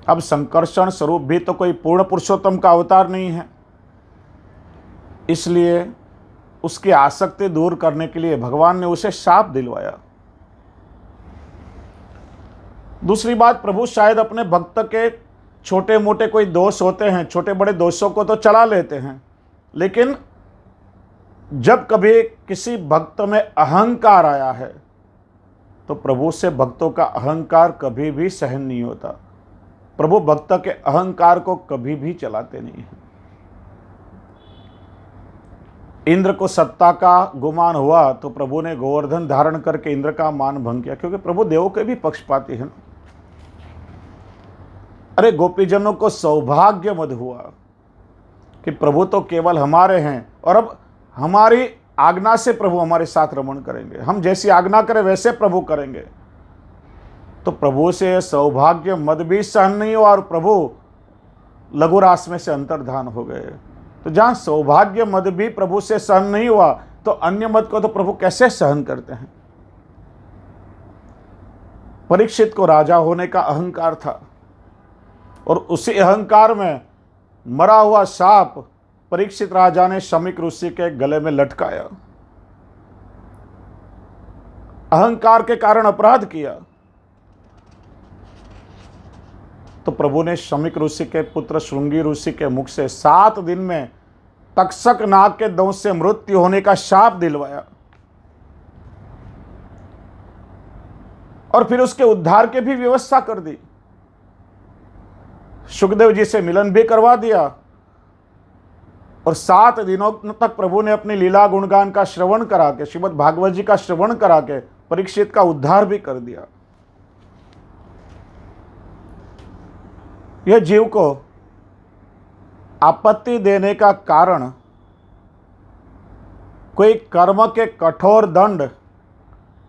अब संकर्षण स्वरूप भी तो कोई पूर्ण पुरुषोत्तम का अवतार नहीं है, इसलिए उसकी आसक्ति दूर करने के लिए भगवान ने उसे शाप दिलवाया। दूसरी बात, प्रभु शायद अपने भक्त के छोटे मोटे कोई दोष होते हैं, छोटे बड़े दोषों को तो चला लेते हैं, लेकिन जब कभी किसी भक्त में अहंकार आया है तो प्रभु से भक्तों का अहंकार कभी भी सहन नहीं होता। प्रभु भक्त के अहंकार को कभी भी चलाते नहीं हैं। इंद्र को सत्ता का गुमान हुआ तो प्रभु ने गोवर्धन धारण करके इंद्र का मान भंग किया, क्योंकि प्रभु देवों के भी पक्षपाती हैं। अरे गोपीजनों को सौभाग्य मद हुआ कि प्रभु तो केवल हमारे हैं और अब हमारी आज्ञा से प्रभु हमारे साथ रमण करेंगे, हम जैसी आज्ञा करें वैसे प्रभु करेंगे। तो प्रभु से सौभाग्य मद भी सहन नहीं हुआ और प्रभु लघु रास में से अंतर्धान हो गए। तो जहां सौभाग्य मद भी प्रभु से सहन नहीं हुआ तो अन्य मद को तो प्रभु कैसे सहन करते हैं। परीक्षित को राजा होने का अहंकार था और उसी अहंकार में मरा हुआ सांप परीक्षित राजा ने शमीक ऋषि के गले में लटकाया। अहंकार के कारण अपराध किया तो प्रभु ने शमीक ऋषि के पुत्र श्रृंगी ऋषि के मुख से 7 दिन में तक्षक नाग के दंश से मृत्यु होने का शाप दिलवाया और फिर उसके उद्धार की भी व्यवस्था कर दी। सुखदेव जी से मिलन भी करवा दिया और 7 दिनों तक प्रभु ने अपनी लीला गुणगान का श्रवण करा के, श्रीमद् भागवत जी का श्रवण करा के परीक्षित का उद्धार भी कर दिया। यह जीव को आपत्ति देने का कारण कोई कर्म के कठोर दंड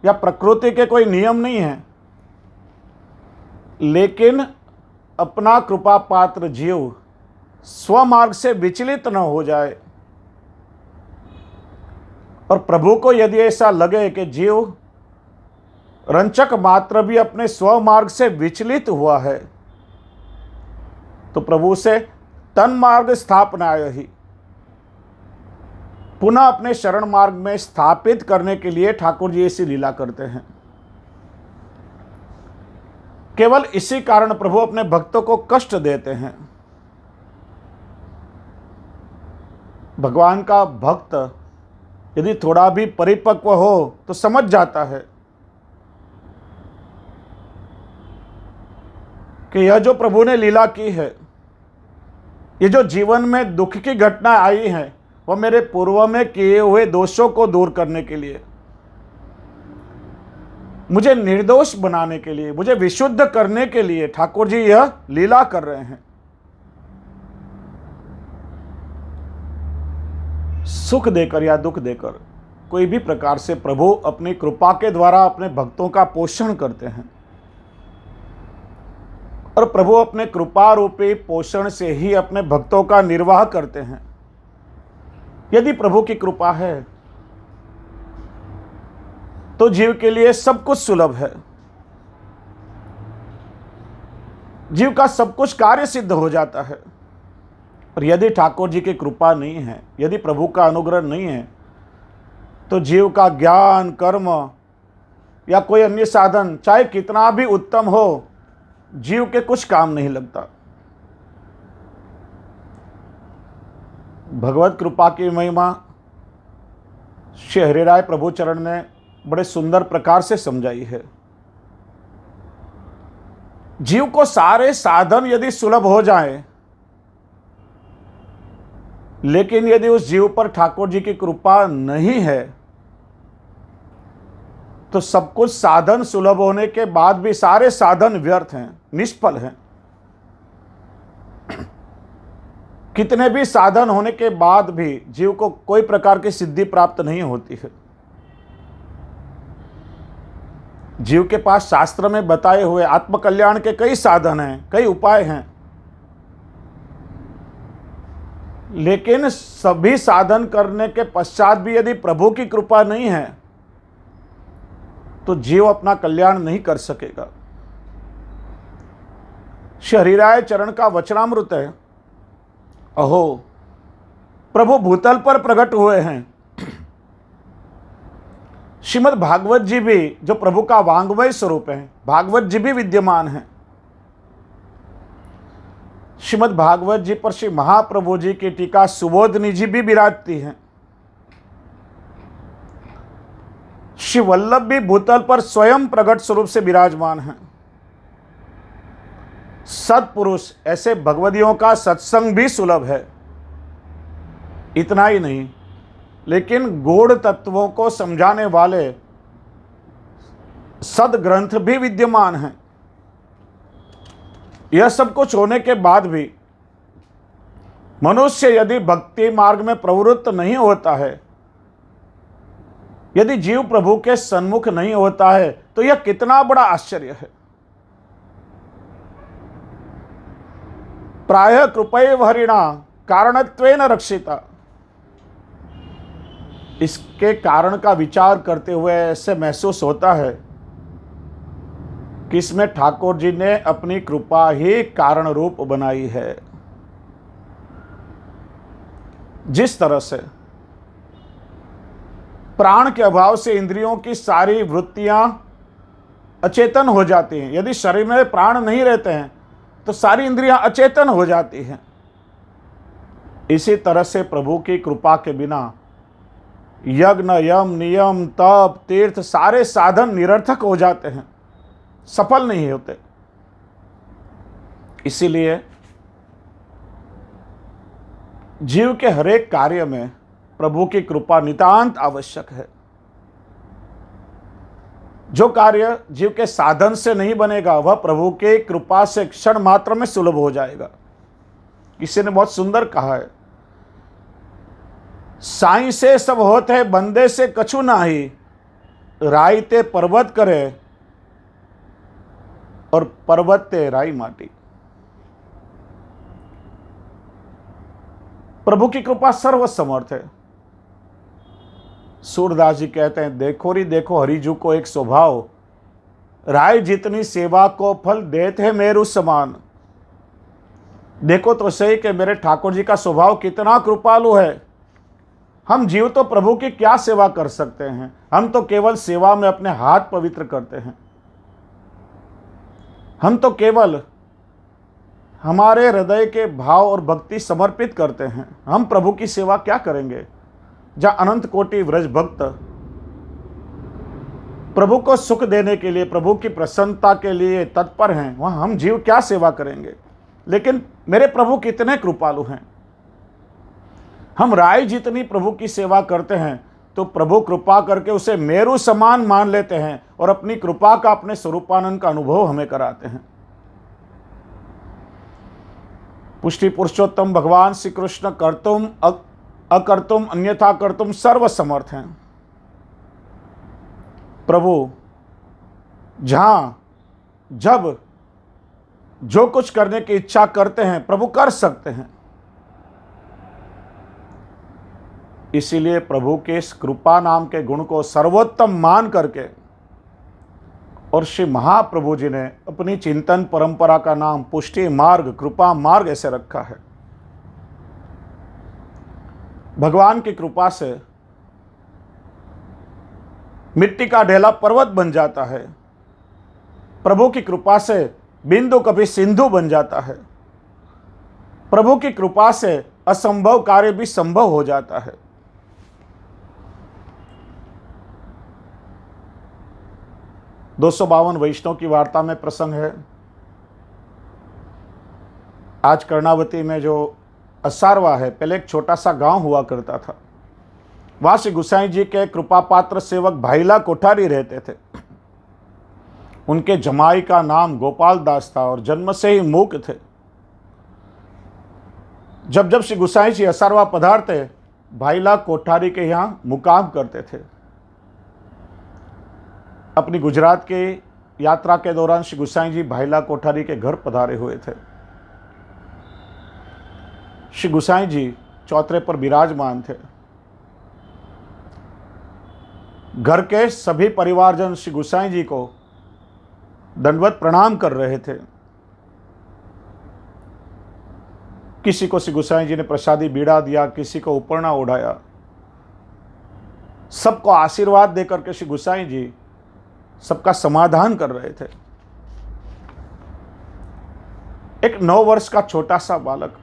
या प्रकृति के कोई नियम नहीं है, लेकिन अपना कृपा पात्र जीव स्वमार्ग से विचलित न हो जाए। और प्रभु को यदि ऐसा लगे कि जीव रंचक मात्र भी अपने स्वमार्ग से विचलित हुआ है तो प्रभु से तन मार्ग स्थापनाय ही पुनः अपने शरण मार्ग में स्थापित करने के लिए ठाकुर जी ऐसी लीला करते हैं। केवल इसी कारण प्रभु अपने भक्तों को कष्ट देते हैं। भगवान का भक्त यदि थोड़ा भी परिपक्व हो तो समझ जाता है कि यह जो प्रभु ने लीला की है, ये जो जीवन में दुख की घटना आई है, वह मेरे पूर्व में किए हुए दोषों को दूर करने के लिए, मुझे निर्दोष बनाने के लिए, मुझे विशुद्ध करने के लिए ठाकुर जी यह लीला कर रहे हैं। सुख देकर या दुख देकर कोई भी प्रकार से प्रभु अपनी कृपा के द्वारा अपने भक्तों का पोषण करते हैं और प्रभु अपने कृपा रूपी पोषण से ही अपने भक्तों का निर्वाह करते हैं। यदि प्रभु की कृपा है तो जीव के लिए सब कुछ सुलभ है, जीव का सब कुछ कार्य सिद्ध हो जाता है। और यदि ठाकुर जी की कृपा नहीं है, यदि प्रभु का अनुग्रह नहीं है, तो जीव का ज्ञान, कर्म या कोई अन्य साधन चाहे कितना भी उत्तम हो, जीव के कुछ काम नहीं लगता। भगवत कृपा की महिमा श्री हरिराय प्रभु चरण ने बड़े सुंदर प्रकार से समझाई है। जीव को सारे साधन यदि सुलभ हो जाए, लेकिन यदि उस जीव पर ठाकुर जी की कृपा नहीं है तो सब कुछ साधन सुलभ होने के बाद भी सारे साधन व्यर्थ हैं, निष्फल हैं। कितने भी साधन होने के बाद भी जीव को कोई प्रकार की सिद्धि प्राप्त नहीं होती है। जीव के पास शास्त्र में बताए हुए आत्मकल्याण के कई साधन हैं, कई उपाय हैं, लेकिन सभी साधन करने के पश्चात भी यदि प्रभु की कृपा नहीं है तो जीव अपना कल्याण नहीं कर सकेगा। श्री हरिराय चरण का वचनामृत है, अहो प्रभु भूतल पर प्रकट हुए हैं। श्रीमद् भागवत जी भी जो प्रभु का वांग्मय स्वरूप है, भागवत जी भी विद्यमान है। श्रीमद् भागवत जी पर श्री महाप्रभु जी की टीका सुबोधनी जी भी विराजती हैं। श्री वल्लभ भी भूतल पर स्वयं प्रकट स्वरूप से विराजमान हैं। सत्पुरुष ऐसे भगवदियों का सत्संग भी सुलभ है। इतना ही नहीं, लेकिन गूढ़ तत्वों को समझाने वाले सदग्रंथ भी विद्यमान हैं। यह सब कुछ होने के बाद भी मनुष्य यदि भक्ति मार्ग में प्रवृत्त नहीं होता है, यदि जीव प्रभु के सन्मुख नहीं होता है, तो यह कितना बड़ा आश्चर्य है। प्रायः कृपैव हरिणा कारणत्वेन रक्षिता। इसके कारण का विचार करते हुए ऐसे महसूस होता है कि इसमें ठाकुर जी ने अपनी कृपा ही कारण रूप बनाई है। जिस तरह से प्राण के अभाव से इंद्रियों की सारी वृत्तियां अचेतन हो जाती हैं, यदि शरीर में प्राण नहीं रहते हैं तो सारी इंद्रियां अचेतन हो जाती हैं। इसी तरह से प्रभु की कृपा के बिना यज्ञ, यम, नियम, तप, तीर्थ सारे साधन निरर्थक हो जाते हैं, सफल नहीं होते। इसीलिए जीव के हरेक कार्य में प्रभु की कृपा नितांत आवश्यक है। जो कार्य जीव के साधन से नहीं बनेगा वह प्रभु के कृपा से क्षण मात्र में सुलभ हो जाएगा। किसी ने बहुत सुंदर कहा है, साई से सब होत है बंदे से कछु नाही, राई ते पर्वत करे और पर्वत ते राई माटी। प्रभु की कृपा सर्वसमर्थ है। सूरदास जी कहते हैं, देखो री देखो हरिजू को एक स्वभाव, राय जितनी सेवा को फल देते हैं मेरु समान। देखो तो सही कि मेरे ठाकुर जी का स्वभाव कितना कृपालु है। हम जीव तो प्रभु की क्या सेवा कर सकते हैं, हम तो केवल सेवा में अपने हाथ पवित्र करते हैं। हम तो केवल हमारे हृदय के भाव और भक्ति समर्पित करते हैं। हम प्रभु की सेवा क्या करेंगे? जहाँ अनंत कोटि व्रज भक्त प्रभु को सुख देने के लिए, प्रभु की प्रसन्नता के लिए तत्पर हैं, वहाँ हम जीव क्या सेवा करेंगे? लेकिन मेरे प्रभु कितने कृपालु हैं। हम राय जितनी प्रभु की सेवा करते हैं तो प्रभु कृपा करके उसे मेरु समान मान लेते हैं और अपनी कृपा का, अपने स्वरूपानंद का अनुभव हमें कराते हैं। पुष्टि पुरुषोत्तम भगवान श्री कृष्ण कर्तुम अकर्तुम अन्यथा कर्तुम सर्व समर्थ हैं। प्रभु जहां जब जो कुछ करने की इच्छा करते हैं प्रभु कर सकते हैं। इसीलिए प्रभु के इस कृपा नाम के गुण को सर्वोत्तम मान करके और श्री महाप्रभु जी ने अपनी चिंतन परंपरा का नाम पुष्टि मार्ग, कृपा मार्ग ऐसे रखा है। भगवान की कृपा से मिट्टी का ढेला पर्वत बन जाता है। प्रभु की कृपा से बिंदु कभी सिंधु बन जाता है। प्रभु की कृपा से असंभव कार्य भी संभव हो जाता है। 252 वैष्णव की वार्ता में प्रसंग है। आज कर्णावती में जो असारवा है, पहले एक छोटा सा गांव हुआ करता था। वहां श्री गुसाई जी के कृपा पात्र सेवक भाईला कोठारी रहते थे। उनके जमाई का नाम गोपाल दास था और जन्म से ही मूक थे। जब जब श्री गुसाई जी असारवा पधारते, भाईला कोठारी के यहाँ मुकाम करते थे। अपनी गुजरात के यात्रा के दौरान श्री गुसाई जी भाईला कोठारी के घर पधारे हुए थे। श्री गुसाई जी चौतरे पर विराजमान थे। घर के सभी परिवारजन श्री गुसाई जी को दंडवत प्रणाम कर रहे थे। किसी को श्री गुसाई जी ने प्रसादी बीड़ा दिया, किसी को उपरना उड़ाया। सबको आशीर्वाद देकर के श्री गुसाई जी सबका समाधान कर रहे थे। एक 9 वर्ष का छोटा सा बालक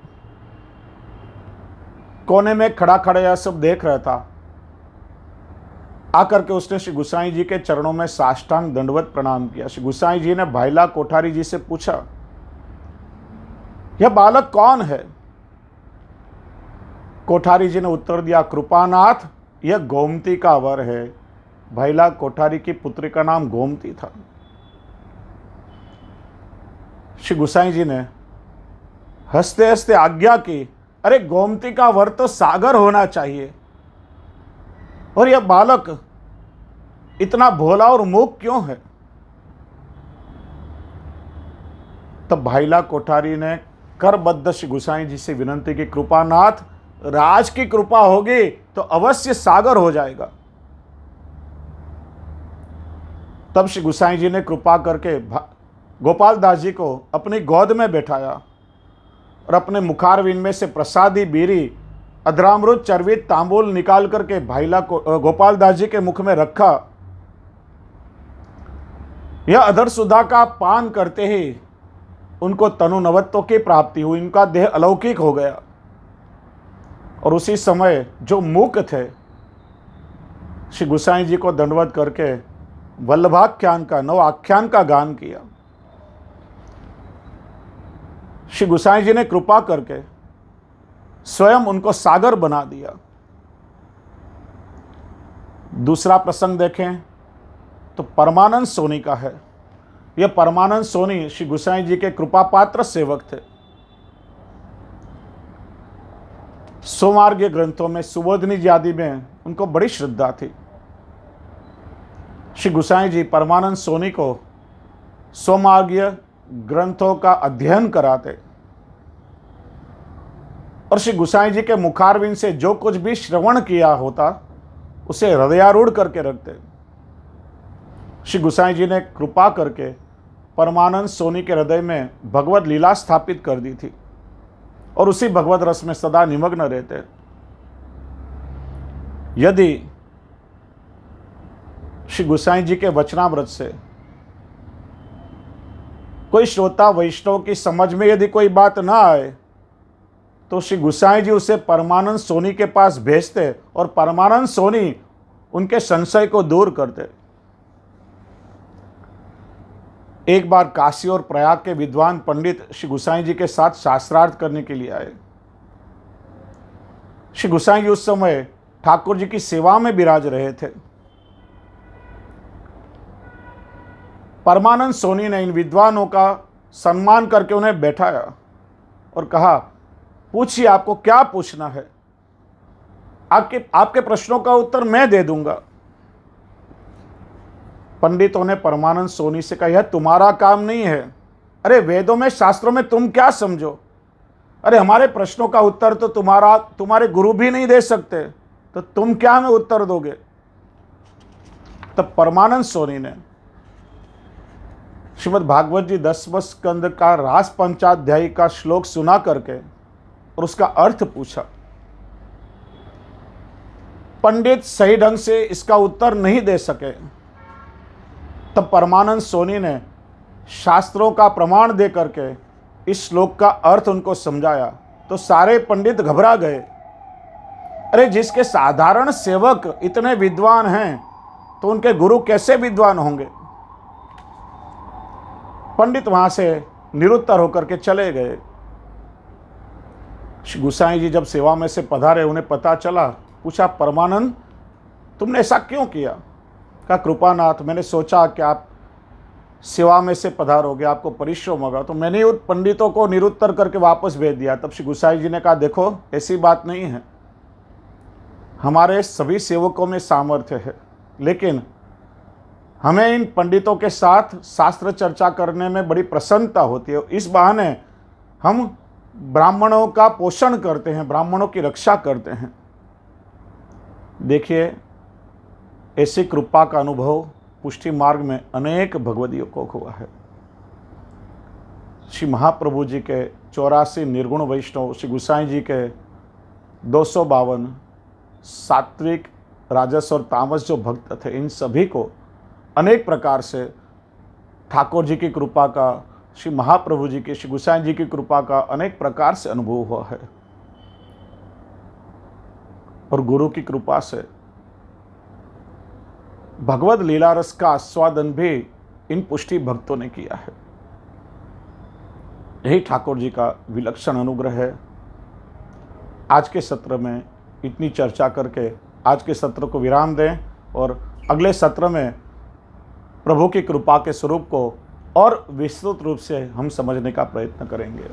कोने में खड़ा खड़ा यह सब देख रहा था। आकर के उसने श्री गुसाई जी के चरणों में साष्टांग दंडवत प्रणाम किया। श्री गुसाई जी ने भाईला कोठारी जी से पूछा यह बालक कौन है? कोठारी जी ने उत्तर दिया, कृपानाथ, यह गोमती का वर है। भाईला कोठारी की पुत्री का नाम गोमती था। श्री गुसाई जी ने हंसते हंसते आज्ञा की, अरे गोमती का वर तो सागर होना चाहिए, और यह बालक इतना भोला और मूक क्यों है? तब भाईला कोठारी ने करबद्ध श्री गुसाई जी से विनंती की, कृपानाथ, राज की कृपा होगी तो अवश्य सागर हो जाएगा। तब श्री गुसाई जी ने कृपा करके गोपाल दास जी को अपनी गोद में बैठाया और अपने मुखारविंद में से प्रसादी बीरी, अधरामृत, चर्वित, तांबूल निकाल करके भाईला को गोपाल दास जी के मुख में रखा। यह अधर सुधा का पान करते ही उनको तनु नवत्व की प्राप्ति हुई, इनका देह अलौकिक हो गया। और उसी समय जो मूक थे, श्री गुसाई जी को दंडवत करके वल्लभाख्यान का, नव आख्यान का गान किया। श्री गुसाई जी ने कृपा करके स्वयं उनको सागर बना दिया। दूसरा प्रसंग देखें तो परमानंद सोनी का है। यह परमानंद सोनी श्री गुसाई जी के कृपा पात्र सेवक थे। सोमार्गीय ग्रंथों में, सुबोधनी जी आदि में उनको बड़ी श्रद्धा थी। श्री गुसाई जी परमानंद सोनी को सोमार्गीय ग्रंथों का अध्ययन कराते और श्री गुसाई जी के मुखारविंद से जो कुछ भी श्रवण किया होता उसे हृदयारूढ़ करके रखते। श्री गुसाई जी ने कृपा करके परमानंद सोनी के हृदय में भगवत लीला स्थापित कर दी थी और उसी भगवत रस में सदा निमग्न रहते। यदि श्री गुसाई जी के वचनामृत से कोई श्रोता वैष्णव की समझ में यदि कोई बात ना आए तो श्री गुसाई जी उसे परमानंद सोनी के पास भेजते और परमानंद सोनी उनके संशय को दूर करते। एक बार काशी और प्रयाग के विद्वान पंडित श्री गुसाई जी के साथ शास्त्रार्थ करने के लिए आए। श्री गुसाई जी उस समय ठाकुर जी की सेवा में विराज रहे थे। परमानंद सोनी ने इन विद्वानों का सम्मान करके उन्हें बैठाया और कहा, पूछिए, आपको क्या पूछना है? आपके प्रश्नों का उत्तर मैं दे दूंगा। पंडितों ने परमानंद सोनी से कहा, यह तुम्हारा काम नहीं है। अरे वेदों में, शास्त्रों में तुम क्या समझो? अरे हमारे प्रश्नों का उत्तर तो तुम्हारे गुरु भी नहीं दे सकते, तो तुम क्या हमें उत्तर दोगे? तब परमानंद सोनी ने श्रीमद् भागवत जी 10वें स्कंद का रास पंचाध्यायी का श्लोक सुना करके और उसका अर्थ पूछा। पंडित सही ढंग से इसका उत्तर नहीं दे सके। तब परमानंद सोनी ने शास्त्रों का प्रमाण दे करके इस श्लोक का अर्थ उनको समझाया तो सारे पंडित घबरा गए। अरे जिसके साधारण सेवक इतने विद्वान हैं तो उनके गुरु कैसे विद्वान होंगे? पंडित वहां से निरुत्तर होकर के चले गए। श्री गुसाई जी जब सेवा में से पधारे, उन्हें पता चला, पूछा, परमानंद तुमने ऐसा क्यों किया? कहा, कृपानाथ, मैंने सोचा कि आप सेवा में से पधारोगे, आपको परिश्रम होगा, तो मैंने उन पंडितों को निरुत्तर करके वापस भेज दिया। तब श्री गुसाई जी ने कहा, देखो ऐसी बात नहीं है, हमारे सभी सेवकों में सामर्थ्य है, लेकिन हमें इन पंडितों के साथ शास्त्र चर्चा करने में बड़ी प्रसन्नता होती है। इस बहाने हम ब्राह्मणों का पोषण करते हैं, ब्राह्मणों की रक्षा करते हैं। देखिए, ऐसी कृपा का अनुभव पुष्टि मार्ग में अनेक भगवदियों को हुआ है। श्री महाप्रभु जी के 84 निर्गुण वैष्णव, श्री गुसाई जी के 252 सात्विक, राजस और तामस जो भक्त थे, इन सभी को अनेक प्रकार से ठाकुर जी की कृपा का, श्री महाप्रभु जी की, श्री गुसाई जी की कृपा का अनेक प्रकार से अनुभव हुआ है। और गुरु की कृपा से भगवद लीला रस का आस्वादन भी इन पुष्टि भक्तों ने किया है। यही ठाकुर जी का विलक्षण अनुग्रह है। आज के सत्र में इतनी चर्चा करके आज के सत्र को विराम दें और अगले सत्र में प्रभु की कृपा के स्वरूप को और विस्तृत रूप से हम समझने का प्रयत्न करेंगे।